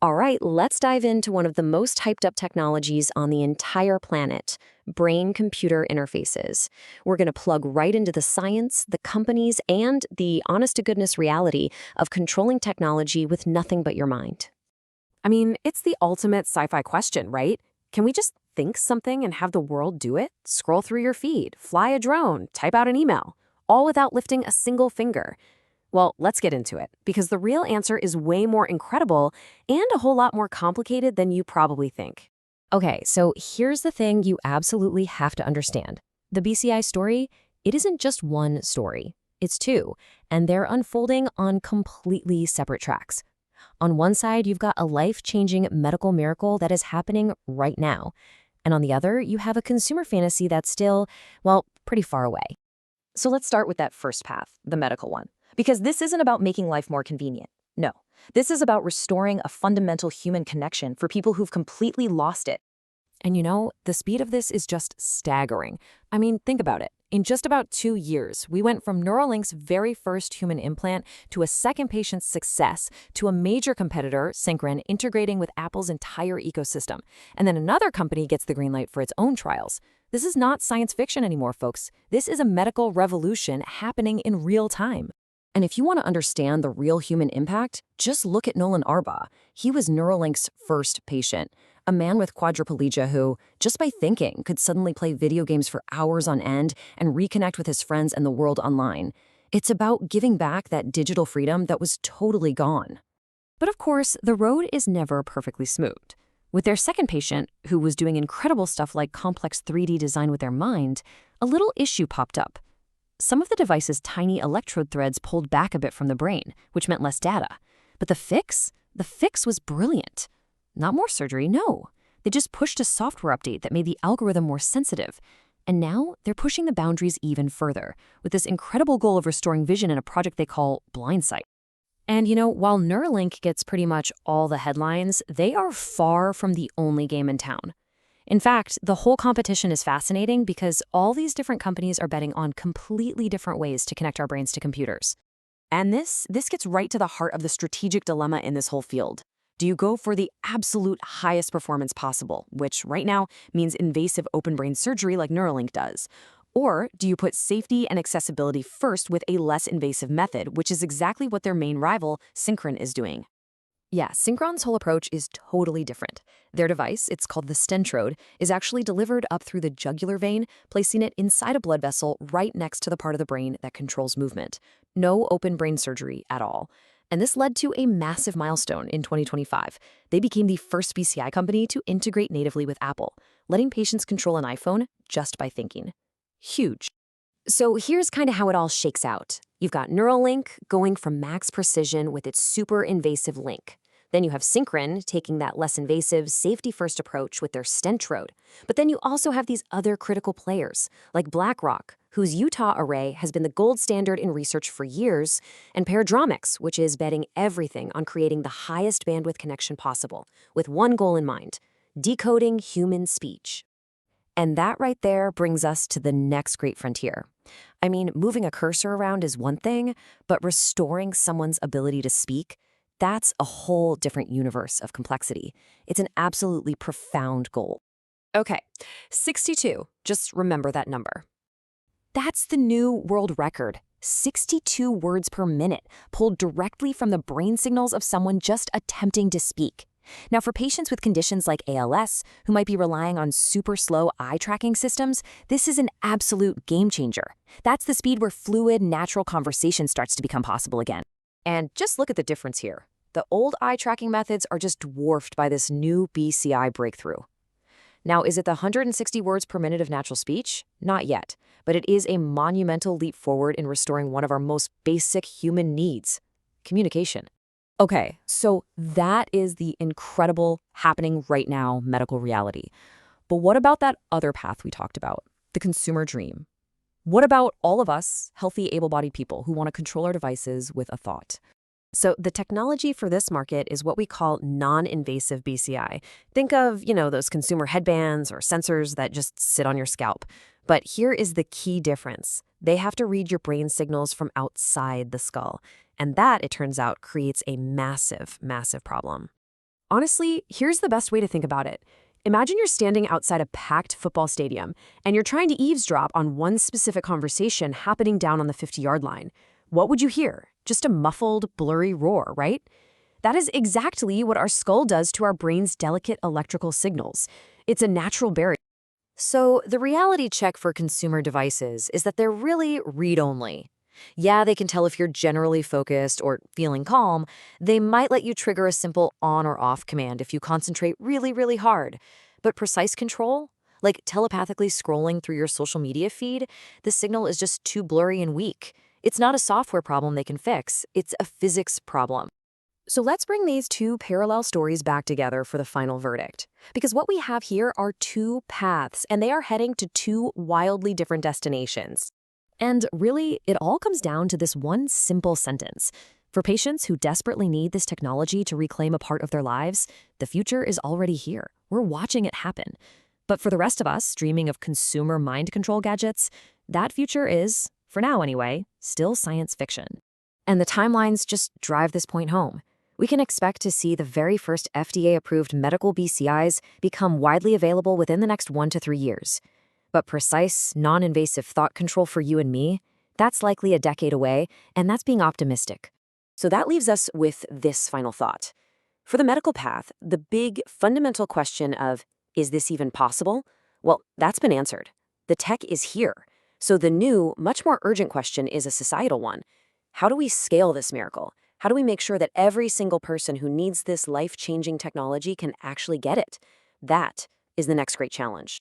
All right, let's dive into one of the most hyped up technologies on the entire planet, brain-computer interfaces. We're going to plug right into the science, the companies, and the honest-to-goodness reality of controlling technology with nothing but your mind. I mean, it's the ultimate sci-fi question, right? Can we just think something and have the world do it? Scroll through your feed, fly a drone, type out an email, all without lifting a single finger. Well, let's get into it, because the real answer is way more incredible and a whole lot more complicated than you probably think. Okay, so here's the thing you absolutely have to understand. The BCI story, it isn't just one story. It's two, and they're unfolding on completely separate tracks. On one side, you've got a life-changing medical miracle that is happening right now. And on the other, you have a consumer fantasy that's still, well, pretty far away. So let's start with that first path, the medical one. Because this isn't about making life more convenient. No, this is about restoring a fundamental human connection for people who've completely lost it. And you know, the speed of this is just staggering. I mean, think about it. In just about 2 years, we went from Neuralink's very first human implant to a second patient's success to a major competitor, Synchron, integrating with Apple's entire ecosystem. And then another company gets the green light for its own trials. This is not science fiction anymore, folks. This is a medical revolution happening in real time. And if you want to understand the real human impact, just look at Noland Arbaugh. He was Neuralink's first patient, a man with quadriplegia who, just by thinking, could suddenly play video games for hours on end and reconnect with his friends and the world online. It's about giving back that digital freedom that was totally gone. But of course, the road is never perfectly smooth. With their second patient, who was doing incredible stuff like complex 3D design with their mind, a little issue popped up. Some of the device's tiny electrode threads pulled back a bit from the brain, which meant less data. But the fix was brilliant. Not more surgery, no. They just pushed a software update that made the algorithm more sensitive. And now they're pushing the boundaries even further, with this incredible goal of restoring vision in a project they call blindsight. And you know, while Neuralink gets pretty much all the headlines, they are far from the only game in town. In fact, the whole competition is fascinating because all these different companies are betting on completely different ways to connect our brains to computers. And this gets right to the heart of the strategic dilemma in this whole field. Do you go for the absolute highest performance possible, which right now means invasive open brain surgery like Neuralink does? Or do you put safety and accessibility first with a less invasive method, which is exactly what their main rival, Synchron, is doing? Yeah, Synchron's whole approach is totally different. Their device, it's called the stentrode, is actually delivered up through the jugular vein, placing it inside a blood vessel right next to the part of the brain that controls movement. No open brain surgery at all. And this led to a massive milestone in 2025. They became the first BCI company to integrate natively with Apple, letting patients control an iPhone just by thinking. Huge. So here's kind of how it all shakes out. You've got Neuralink going from max precision with its super invasive link. Then you have Synchron taking that less invasive, safety-first approach with their stentrode. But then you also have these other critical players, like BlackRock, whose Utah array has been the gold standard in research for years, and Paradromics, which is betting everything on creating the highest bandwidth connection possible, with one goal in mind: decoding human speech. And that right there brings us to the next great frontier. I mean, moving a cursor around is one thing, but restoring someone's ability to speak, that's a whole different universe of complexity. It's an absolutely profound goal. Okay, 62. Just remember that number. That's the new world record. 62 words per minute, pulled directly from the brain signals of someone just attempting to speak. Now, for patients with conditions like ALS, who might be relying on super slow eye tracking systems, this is an absolute game changer. That's the speed where fluid, natural conversation starts to become possible again. And just look at the difference here. The old eye tracking methods are just dwarfed by this new BCI breakthrough. Now, is it the 160 words per minute of natural speech? Not yet, but it is a monumental leap forward in restoring one of our most basic human needs: communication. Okay, so that is the incredible, happening right now medical reality. But what about that other path we talked about, the consumer dream? What about all of us, healthy, able-bodied people who want to control our devices with a thought? So the technology for this market is what we call non-invasive BCI. Think of, those consumer headbands or sensors that just sit on your scalp. But here is the key difference. They have to read your brain signals from outside the skull. And that, it turns out, creates a massive, massive problem. Honestly, here's the best way to think about it. Imagine you're standing outside a packed football stadium, and you're trying to eavesdrop on one specific conversation happening down on the 50-yard line. What would you hear? Just a muffled, blurry roar, right? That is exactly what our skull does to our brain's delicate electrical signals. It's a natural barrier. So, the reality check for consumer devices is that they're really read-only. Yeah, they can tell if you're generally focused or feeling calm. They might let you trigger a simple on or off command if you concentrate really, really hard. But precise control, like telepathically scrolling through your social media feed, the signal is just too blurry and weak. It's not a software problem they can fix, it's a physics problem. So let's bring these two parallel stories back together for the final verdict. Because what we have here are two paths, and they are heading to two wildly different destinations. And really, it all comes down to this one simple sentence. For patients who desperately need this technology to reclaim a part of their lives, the future is already here. We're watching it happen. But for the rest of us dreaming of consumer mind control gadgets, that future is, for now anyway, still science fiction. And the timelines just drive this point home. We can expect to see the very first FDA-approved medical BCIs become widely available within the next 1 to 3 years. But precise, non-invasive thought control for you and me, that's likely a decade away, and that's being optimistic. So that leaves us with this final thought. For the medical path, the big, fundamental question of, is this even possible? Well, that's been answered. The tech is here. So the new, much more urgent question is a societal one. How do we scale this miracle? How do we make sure that every single person who needs this life-changing technology can actually get it? That is the next great challenge.